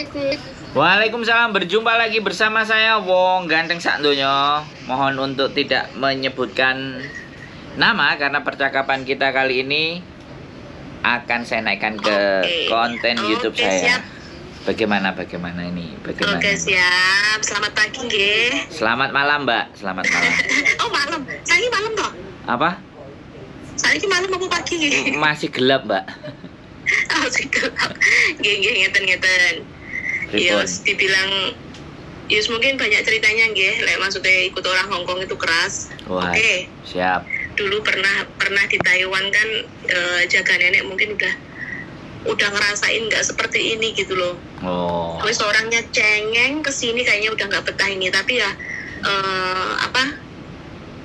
Assalamualaikum. Waalaikumsalam, berjumpa lagi bersama saya Wong Ganteng Sakdonya. Mohon untuk tidak menyebutkan nama karena percakapan kita kali ini akan saya naikkan ke konten YouTube saya. Siap. Bagaimana ini? Bagaimana? Oke, siap. Selamat pagi, nggih. Selamat malam, Mbak. Selamat malam. Oh, malam. Saiki malam toh? Apa? Saiki malam apa pagi, nggih? Masih gelap, Mbak. Oh, sih gelap. Nggih, ngeten. Yus, dibilang Yus mungkin banyak ceritanya nggih, lek maksudnya ikut orang Hongkong itu keras. Wah, Oke. siap. Dulu pernah di Taiwan kan, jaga nenek mungkin udah ngerasain nggak seperti ini gitu loh. Oh. Wis orangnya cengeng kesini kayaknya udah nggak betah ini, tapi ya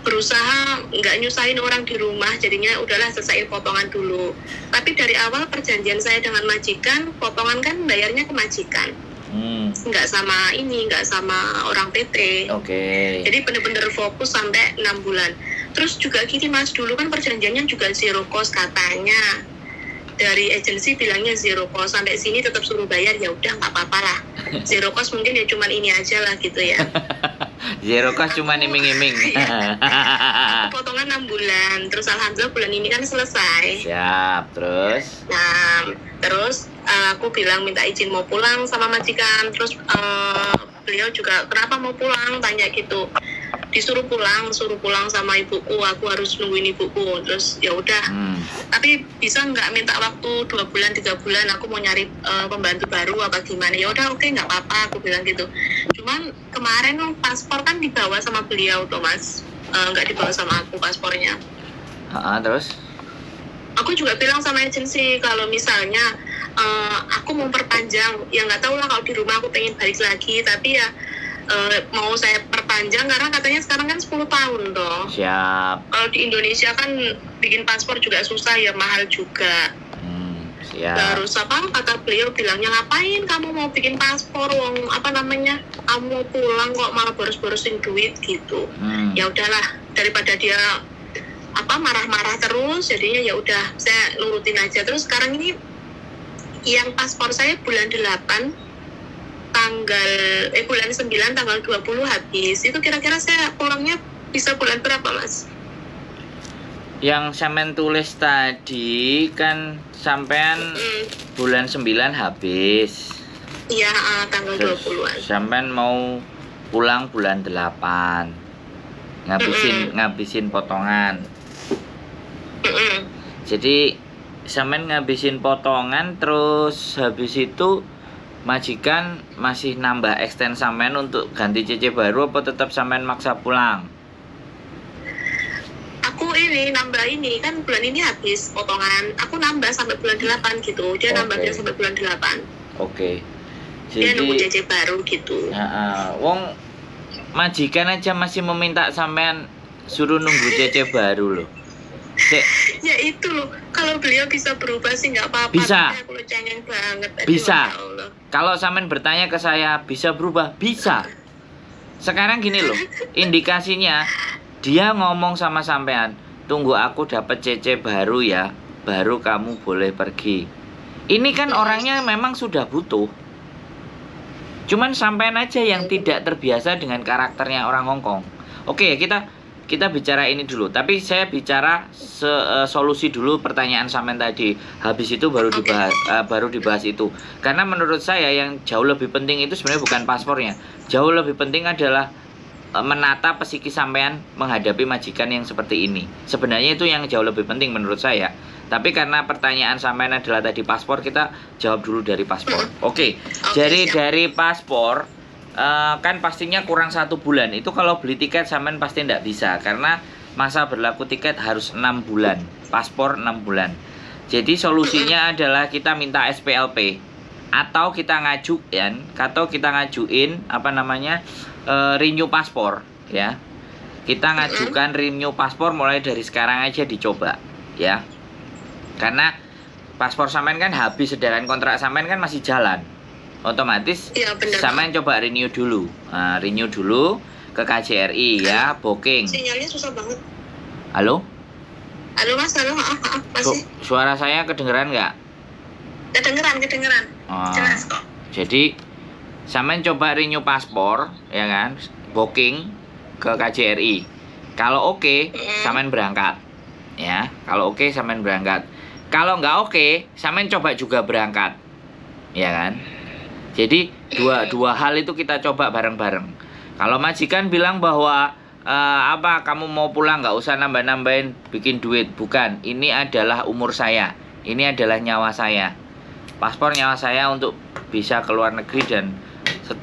berusaha nggak nyusahin orang di rumah, jadinya udahlah selesaiin potongan dulu. Tapi dari awal perjanjian saya dengan majikan, potongan kan bayarnya ke majikan, nggak sama orang PT. Oke. Jadi bener-bener fokus sampai 6 bulan. Terus juga gini mas, dulu kan perjanjiannya juga zero cost katanya. Dari agensi bilangnya zero cost, sampai sini tetap suruh bayar, ya udah nggak apa-apa lah. Zero cost mungkin ya cuman ini aja lah gitu ya. Zero cost cuma iming-iming. Potongan 6 bulan, terus alhamdulillah bulan ini kan selesai. Siap, terus? Nah, terus aku bilang minta izin mau pulang sama majikan. Terus beliau juga kenapa mau pulang, tanya gitu. Suruh pulang sama ibuku, aku harus nungguin ibuku. Terus ya udah. Tapi bisa nggak minta waktu 2 bulan 3 bulan, aku mau nyari pembantu baru apa gimana. Ya udah, oke, nggak apa-apa, aku bilang gitu. Cuman kemarin paspor kan dibawa sama beliau tuh mas, nggak dibawa sama aku paspornya. Terus? Aku juga bilang sama agensi kalau misalnya aku mau perpanjang, ya nggak tahu lah, kalau di rumah aku pengen balik lagi, tapi ya mau saya perpanjang karena katanya sekarang kan 10 tahun toh. Siap. Kalau di Indonesia kan bikin paspor juga susah ya, mahal juga. Siap. Terus kata beliau bilangnya, ngapain kamu mau bikin paspor, kamu mau pulang kok malah boros-borosin duit gitu. Ya udahlah, daripada dia marah-marah terus, jadinya ya udah saya nurutin aja. Terus sekarang ini yang paspor saya bulan 8 bulan 9 tanggal 20 habis. Itu kira-kira saya pulangnya bisa bulan berapa mas? Yang sampean tulis tadi kan sampean bulan 9 habis. Iya, tanggal 20-an. Sampean mau pulang bulan 8. Ngabisin potongan. Jadi sampean ngabisin potongan, terus habis itu majikan masih nambah extend sampean untuk ganti CC baru, apa tetap sampean maksa pulang? Aku ini nambah ini kan bulan ini habis potongan, aku nambah sampai bulan 8 gitu. Dia nambahnya sampai bulan 8. Oke. Dia Jadi nunggu CC baru gitu. Wong majikan aja masih meminta sampean suruh nunggu CC baru loh. Ya itu loh, kalau beliau bisa berubah sih nggak apa-apa. Bisa. Aku cengeng banget. Bisa. Ya kalau sampean bertanya ke saya, bisa berubah? Bisa. Sekarang gini loh, indikasinya dia ngomong sama sampean, tunggu aku dapat CC baru ya, baru kamu boleh pergi. Ini kan orangnya memang sudah butuh. Cuman sampean aja yang tidak terbiasa dengan karakternya orang Hongkong. Oke, kita bicara ini dulu, tapi saya bicara solusi dulu pertanyaan sampean tadi. Habis itu baru dibahas itu. Karena menurut saya yang jauh lebih penting itu sebenarnya bukan paspornya. Jauh lebih penting adalah menata psikis sampean menghadapi majikan yang seperti ini. Sebenarnya itu yang jauh lebih penting menurut saya. Tapi karena pertanyaan sampean adalah tadi paspor, kita jawab dulu dari paspor. Oke. Jadi dari paspor kan pastinya kurang 1 bulan. Itu kalau beli tiket sampean pasti tidak bisa, karena masa berlaku tiket harus 6 bulan, paspor 6 bulan. Jadi solusinya adalah kita minta SPLP atau kita ngajuin renew paspor ya. Kita ngajukan renew paspor mulai dari sekarang aja, dicoba ya. Karena paspor sampean kan habis, sedangkan kontrak sampean kan masih jalan. Otomatis ya, sampean coba renew dulu. Renew dulu ke KJRI ya, booking. Sinyalnya susah banget. Halo? Halo mas, halo, masih. Suara saya kedengeran nggak? Kedengeran. Jelas kok. Jadi sampean coba renew paspor, ya kan, booking ke KJRI. Kalau oke, sampean berangkat, ya. Kalau oke, sampean berangkat. Kalau nggak oke, sampean coba juga berangkat, ya kan. Jadi dua hal itu kita coba bareng-bareng. Kalau majikan bilang bahwa kamu mau pulang nggak usah nambah-nambahin bikin duit, bukan. Ini adalah umur saya, ini adalah nyawa saya. Paspor nyawa saya untuk bisa keluar negeri dan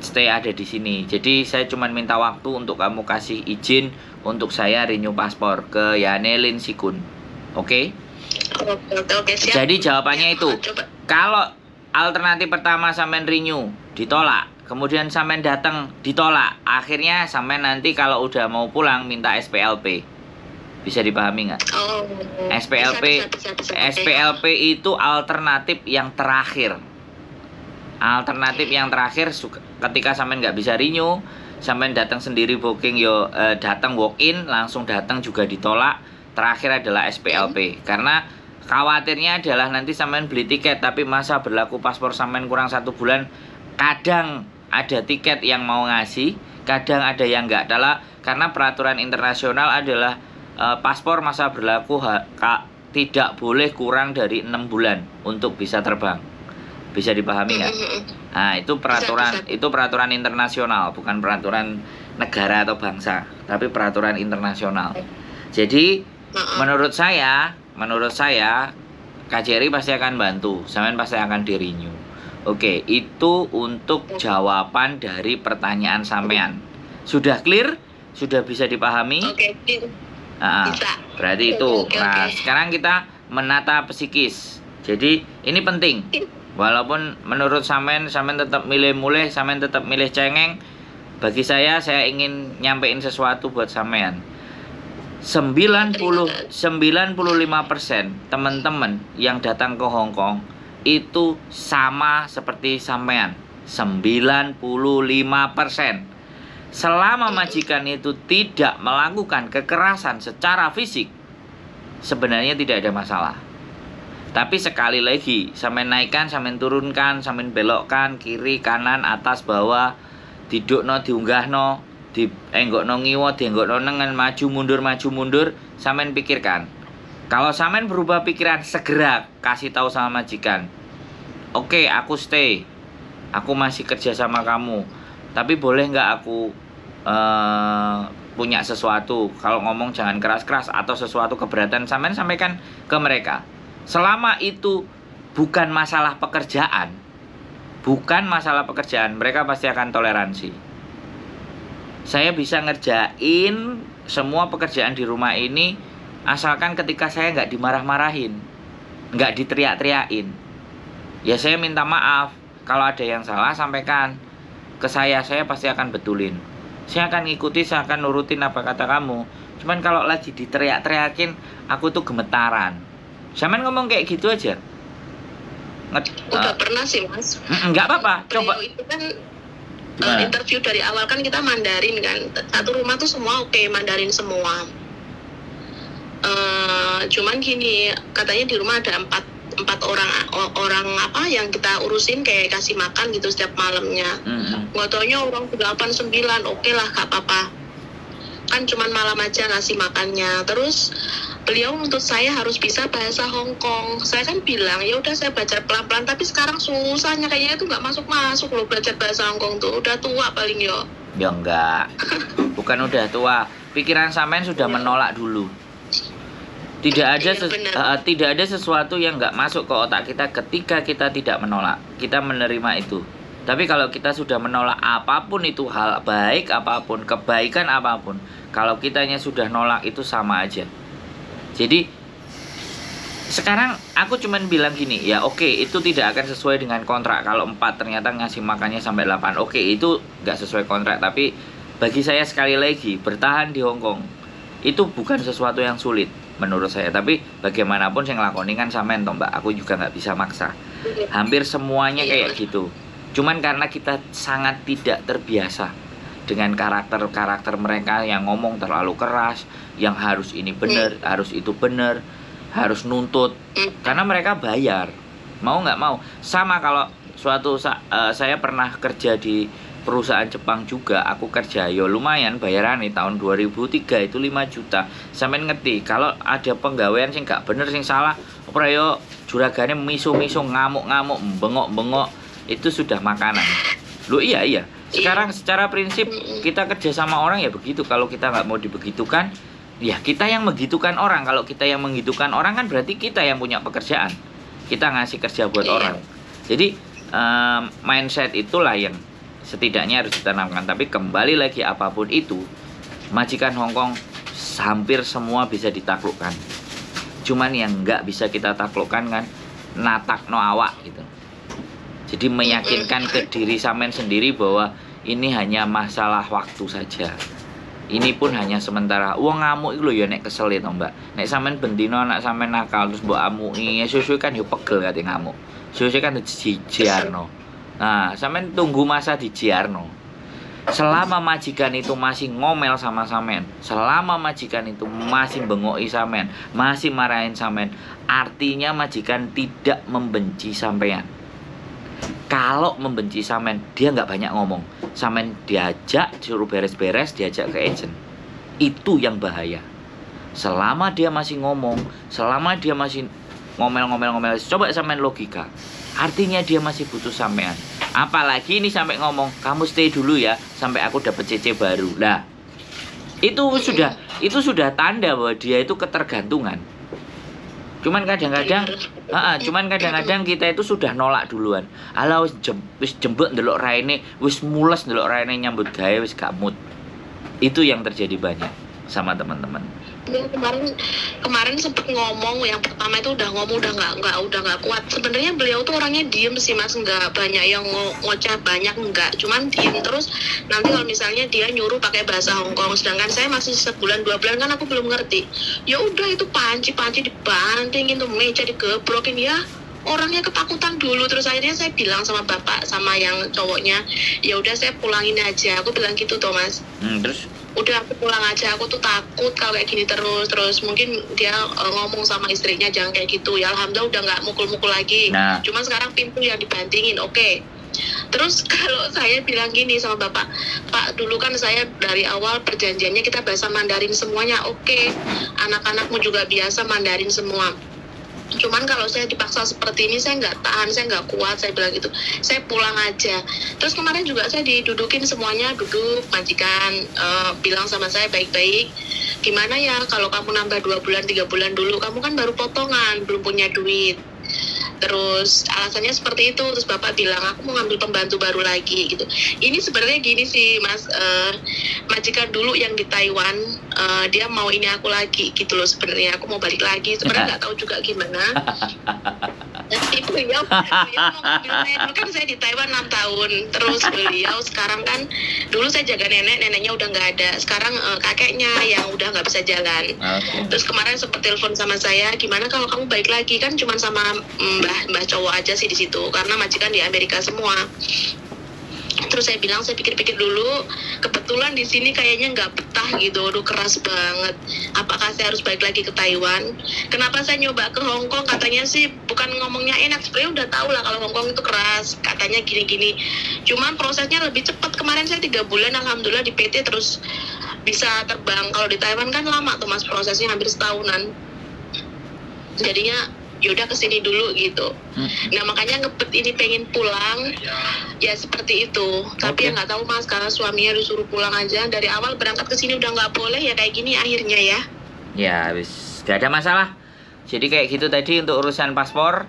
stay ada di sini. Jadi saya cuma minta waktu untuk kamu kasih izin untuk saya renew paspor ke Yanelin Sikun. Oke? Oke, siap. Jadi jawabannya itu, Coba. kalau alternatif pertama sampean renew ditolak, kemudian sampean datang ditolak, akhirnya sampean nanti kalau udah mau pulang minta SPLP. Bisa dipahami nggak? Oh, SPLP, bisa. SPLP itu alternatif yang terakhir. Alternatif yang terakhir ketika sampean nggak bisa renew, sampean datang sendiri booking datang walk in, langsung datang juga ditolak. Terakhir adalah SPLP. Karena khawatirnya adalah nanti sampean beli tiket tapi masa berlaku paspor sampean kurang 1 bulan. Kadang ada tiket yang mau ngasih, kadang ada yang nggak. Karena peraturan internasional adalah paspor masa berlaku tidak boleh kurang dari 6 bulan untuk bisa terbang. Bisa dipahami nggak? Nah, itu peraturan, itu peraturan internasional, bukan peraturan negara atau bangsa, tapi peraturan internasional. Jadi menurut saya KJRI pasti akan bantu, sampean pasti akan di-renew. Oke, itu untuk jawaban dari pertanyaan sampean. Sudah clear? Sudah bisa dipahami? Oke, bisa. Berarti itu. Nah, sekarang kita menata psikis. Jadi ini penting. Walaupun menurut sampean tetap milih muleh, sampean tetap milih cengeng. Bagi saya ingin nyampein sesuatu buat sampean. 95% teman-teman yang datang ke Hong Kong itu sama seperti sampean. 95%. Selama majikan itu tidak melakukan kekerasan secara fisik, sebenarnya tidak ada masalah. Tapi sekali lagi, sampean naikkan, sampean turunkan, sampean belokkan, kiri, kanan, atas, bawah, didukno, diunggahno, dienggokno ngiwa, dienggokno nengen, maju mundur, sampean pikirkan. Kalau sampean berubah pikiran, segera kasih tahu sama majikan. Oke, aku stay. Aku masih kerja sama kamu. Tapi boleh nggak aku punya sesuatu? Kalau ngomong jangan keras-keras atau sesuatu keberatan, sampean sampaikan ke mereka. Selama itu bukan masalah pekerjaan, mereka pasti akan toleransi. Saya bisa ngerjain semua pekerjaan di rumah ini asalkan ketika saya nggak dimarah-marahin, nggak diteriak-teriakin. Ya saya minta maaf. Kalau ada yang salah sampaikan ke saya pasti akan betulin. Saya akan ngikuti, saya akan nurutin apa kata kamu. Cuman kalau lagi diteriak-teriakin, aku tuh gemetaran. Sampean ngomong kayak gitu aja. Udah pernah sih, Mas. Enggak apa-apa, coba. Itu kan interview dari awal kan kita Mandarin kan. Satu rumah tuh semua oke, Mandarin semua. Cuman gini, katanya di rumah ada empat orang apa yang kita urusin kayak kasih makan gitu setiap malamnya. Nggak taunya orang 8-9, oke lah gak apa-apa. Kan cuman malam aja ngasih makannya. Terus beliau untuk saya harus bisa bahasa Hong Kong. Saya kan bilang ya udah saya belajar pelan-pelan, tapi sekarang susahnya kayaknya itu nggak masuk loh belajar bahasa Hong Kong tuh. Udah tua paling yo. Ya enggak. Bukan udah tua. Pikiran sampean sudah menolak dulu. Tidak ada sesuatu yang nggak masuk ke otak kita ketika kita tidak menolak. Kita menerima itu. Tapi kalau kita sudah menolak apapun itu, hal baik apapun, kebaikan apapun, kalau kitanya sudah nolak itu sama aja. Jadi sekarang aku cuman bilang gini, ya oke, itu tidak akan sesuai dengan kontrak. Kalau 4 ternyata ngasih makannya sampai 8, oke, itu nggak sesuai kontrak. Tapi bagi saya sekali lagi, bertahan di Hong Kong itu bukan sesuatu yang sulit menurut saya. Tapi bagaimanapun saya ngelakoni kan sampean toh Mbak, aku juga nggak bisa maksa. Hampir semuanya kayak gitu. Cuman karena kita sangat tidak terbiasa dengan karakter mereka yang ngomong terlalu keras, yang harus ini benar, harus itu benar, harus nuntut. Karena mereka bayar, mau nggak mau. Sama kalau saya pernah kerja di perusahaan Jepang juga. Aku kerja yo lumayan bayaran nih tahun 2003 itu 5 juta. Sampeyan ngerti kalau ada penggawean sing gak bener sing salah, ora yo juragane misu-misu ngamuk-ngamuk, bengok-bengok, itu sudah makanan. Loh iya. Sekarang secara prinsip kita kerja sama orang ya begitu. Kalau kita nggak mau dibegitukan, ya kita yang menggitukan orang. Kalau kita yang menggitukan orang kan berarti kita yang punya pekerjaan. Kita ngasih kerja buat orang. Jadi mindset itulah yang setidaknya harus ditanamkan. Tapi kembali lagi apapun itu, majikan Hongkong hampir semua bisa ditaklukkan. Cuman yang nggak bisa kita taklukkan kan natakno awak gitu. Jadi meyakinkan ke diri sampean sendiri bahwa ini hanya masalah waktu saja. Ini pun hanya sementara. Wong ngamuk iku lho ya nek kesel to, Mbak. Nek sampean bendino anak sampean nakal terus mbok amuki, suwe-suwe kan yo pegel kate ngamuk. Suwe-suwe kan dijiarno. Nah, sampean tunggu masa dijiarno. Selama majikan itu masih ngomel sama sampean, selama majikan itu masih bengoki sampean, masih marahin sampean, artinya majikan tidak membenci sampean. Kalau membenci sampean, dia nggak banyak ngomong. Sampean diajak, suruh beres-beres, diajak ke agent. Itu yang bahaya. Selama dia masih ngomong, selama dia masih ngomel-ngomel, coba sampean logika. Artinya dia masih butuh sampean. Apalagi ini sampai ngomong, kamu stay dulu ya, sampai aku dapat CC baru. Lah, itu sudah tanda bahwa dia itu ketergantungan. Cuman kadang-kadang kita itu sudah nolak duluan. Ala wis jembek ndelok raine, wis mules ndelok raine nyambut gawe wis gak mood. Itu yang terjadi banyak sama teman-teman. Ya, kemarin sempet ngomong, yang pertama itu udah ngomong udah nggak kuat. Sebenarnya beliau tuh orangnya diem sih Mas, nggak banyak yang ngoceh banyak, nggak, cuman diem terus. Nanti kalau misalnya dia nyuruh pakai bahasa Hongkong, sedangkan saya masih sebulan 2 bulan kan aku belum ngerti. Ya udah itu panci dibantingin tuh, meja digebrokin, ya orangnya ketakutan dulu. Terus akhirnya saya bilang sama bapak sama yang cowoknya, ya udah saya pulangin aja, aku bilang gitu tuh Mas. Terus Udah aku pulang aja, aku tuh takut kalau kayak gini terus mungkin dia ngomong sama istrinya jangan kayak gitu. Ya alhamdulillah udah nggak mukul-mukul lagi. Nah. Cuman sekarang pintu yang dibantingin, oke. Terus kalau saya bilang gini sama bapak, Pak, dulu kan saya dari awal perjanjiannya kita bahasa Mandarin semuanya, oke. Anak-anakmu juga biasa Mandarin semua. Cuman kalau saya dipaksa seperti ini saya nggak tahan, saya nggak kuat, saya bilang gitu, saya pulang aja. Terus kemarin juga saya didudukin semuanya, duduk majikan bilang sama saya baik-baik, gimana ya kalau kamu nambah 2 bulan 3 bulan dulu, kamu kan baru potongan, belum punya duit. Terus alasannya seperti itu. Terus bapak bilang aku mau ngambil pembantu baru lagi gitu. Ini sebenarnya gini sih Mas, majikan dulu yang di Taiwan, dia mau ini aku lagi gitu loh. Sebenarnya aku mau balik lagi, sebenarnya nggak tahu juga gimana. Beliau mau ngambil saya, dulu kan saya di Taiwan 6 tahun. Terus beliau sekarang kan, dulu saya jaga neneknya udah nggak ada. Sekarang kakeknya yang udah nggak bisa jalan. Terus kemarin sempat telepon sama saya, gimana kalau kamu balik lagi, kan cuma sama mbah cowok aja sih di situ, karena majikan di Amerika semua. Terus saya bilang, saya pikir-pikir dulu, kebetulan di sini kayaknya nggak betah gitu, aduh keras banget. Apakah saya harus balik lagi ke Taiwan? Kenapa saya nyoba ke Hong Kong? Katanya sih bukan ngomongnya enak, sebenarnya udah tahu lah kalau Hong Kong itu keras, katanya gini-gini. Cuman prosesnya lebih cepat. Kemarin saya 3 bulan, alhamdulillah di PT terus bisa terbang. Kalau di Taiwan kan lama tuh Mas, prosesnya hampir setahunan. Jadinya yaudah kesini dulu gitu. Nah makanya ngebet ini pengen pulang, ya seperti itu. Tapi ya nggak tahu Mas, karena suaminya disuruh pulang aja. Dari awal berangkat ke sini udah nggak boleh, ya kayak gini akhirnya ya. Ya wis, gak ada masalah. Jadi kayak gitu tadi untuk urusan paspor.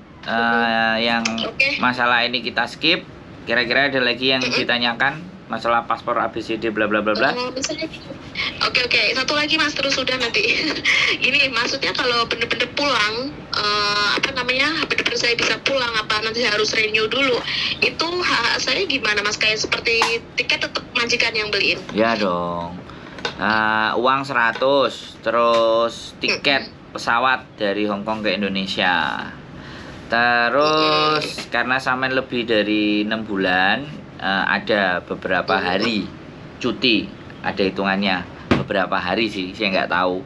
Yang masalah ini kita skip. Kira-kira ada lagi yang ditanyakan masalah paspor ABCD bla bla bla bla. Oke, satu lagi Mas, terus sudah nanti. Ini maksudnya kalau bener-bener pulang, bener-bener saya bisa pulang, apa nanti saya harus renew dulu, itu saya gimana Mas? Kayak seperti tiket tetap majikan yang beliin? Ya dong. Uang 100, terus tiket pesawat dari Hong Kong ke Indonesia. Terus karena sampean lebih dari 6 bulan, ada beberapa hari cuti, ada hitungannya beberapa hari sih, saya nggak tahu.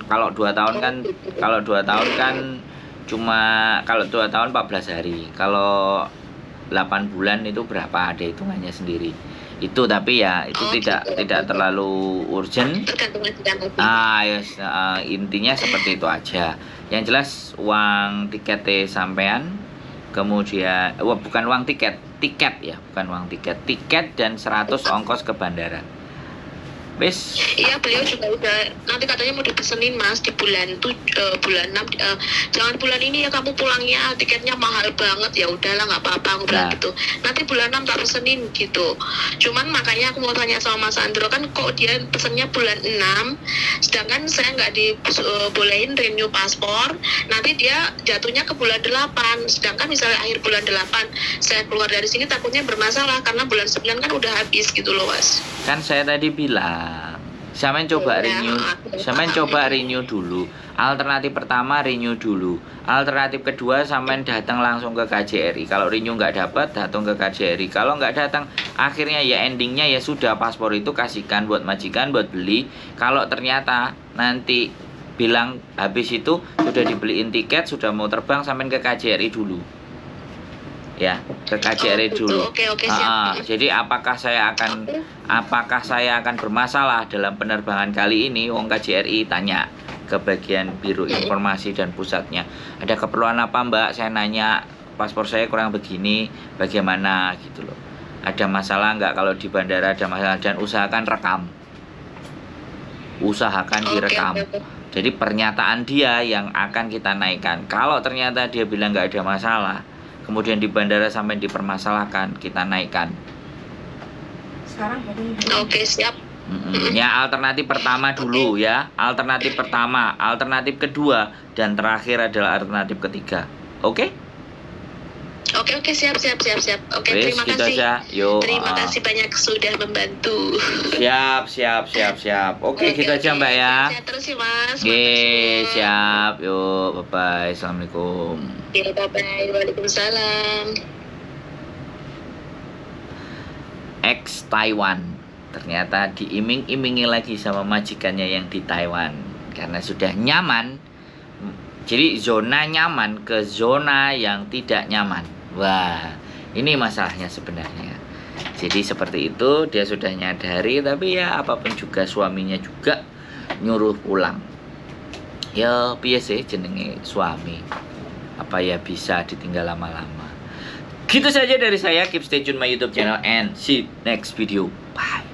Kalau 2 tahun kan cuma, kalau 2 tahun 14 hari. Kalau 8 bulan itu berapa, ada hitungannya sendiri. Itu tapi ya itu tidak terlalu urgent. Tergantung majikan Yes, intinya seperti itu aja. Yang jelas uang tiketnya sampean, kemudian bukan uang tiket ya, bukan uang tiket dan 100 ongkos ke bandara. Wis. Iya, beliau juga udah nanti katanya mau dipesenin Mas di bulan bulan 6 jangan bulan ini ya kamu pulangnya, tiketnya mahal banget. Ya udahlah nggak apa-apa aku bilang gitu. Nanti bulan 6 tak pesenin gitu. Cuman makanya aku mau tanya sama Mas Andro, kan kok dia pesennya bulan 6 sedangkan saya nggak dibolehin renew paspor. Nanti dia jatuhnya ke bulan 8. Sedangkan misalnya akhir bulan 8 saya keluar dari sini takutnya bermasalah karena bulan 9 kan udah habis gitu loh Mas. Kan saya tadi bilang Sampean coba renew dulu. Alternatif pertama renew dulu. Alternatif kedua sampean datang langsung ke KJRI. Kalau renew nggak dapat, datang ke KJRI. Kalau nggak datang, akhirnya ya endingnya ya sudah, paspor itu kasihkan buat majikan buat beli. Kalau ternyata nanti bilang habis itu sudah dibeliin tiket, sudah mau terbang, sampean ke KJRI dulu. Ya, ke KJRI dulu. Oke, siap. Jadi apakah saya akan bermasalah dalam penerbangan kali ini? Wong KJRI tanya ke bagian Biro Informasi dan Pusatnya. Ada keperluan apa Mbak? Saya nanya, paspor saya kurang begini, bagaimana gitu loh. Ada masalah nggak kalau di bandara ada masalah, dan usahakan rekam. Usahakan direkam. Jadi pernyataan dia yang akan kita naikkan. Kalau ternyata dia bilang nggak ada masalah, kemudian di bandara sampai dipermasalahkan, kita naikkan. Sekarang Oke, siap. Ya, alternatif pertama dulu ya. Alternatif pertama, alternatif kedua, dan terakhir adalah alternatif ketiga. Oke? Oke, siap. Oke, Wis, terima gitu kasih. aja. Yo, Terima kasih banyak sudah membantu. Siap. Oke, gitu aja Mbak ya. Sehat terus ya Mas. Oke, siap. Yo, bye-bye. Assalamualaikum. Ya, bye-bye. Waalaikumsalam. Ex Taiwan. Ternyata diiming-imingi lagi sama majikannya yang di Taiwan. Karena sudah nyaman. Jadi zona nyaman ke zona yang tidak nyaman. Wah, ini masalahnya sebenarnya. Jadi seperti itu, dia sudah nyadari, tapi ya apapun juga suaminya juga nyuruh pulang. Ya piye sih jenenge suami. Apa ya bisa ditinggal lama-lama. Gitu saja dari saya. Keep stay tune my YouTube channel and see next video. Bye.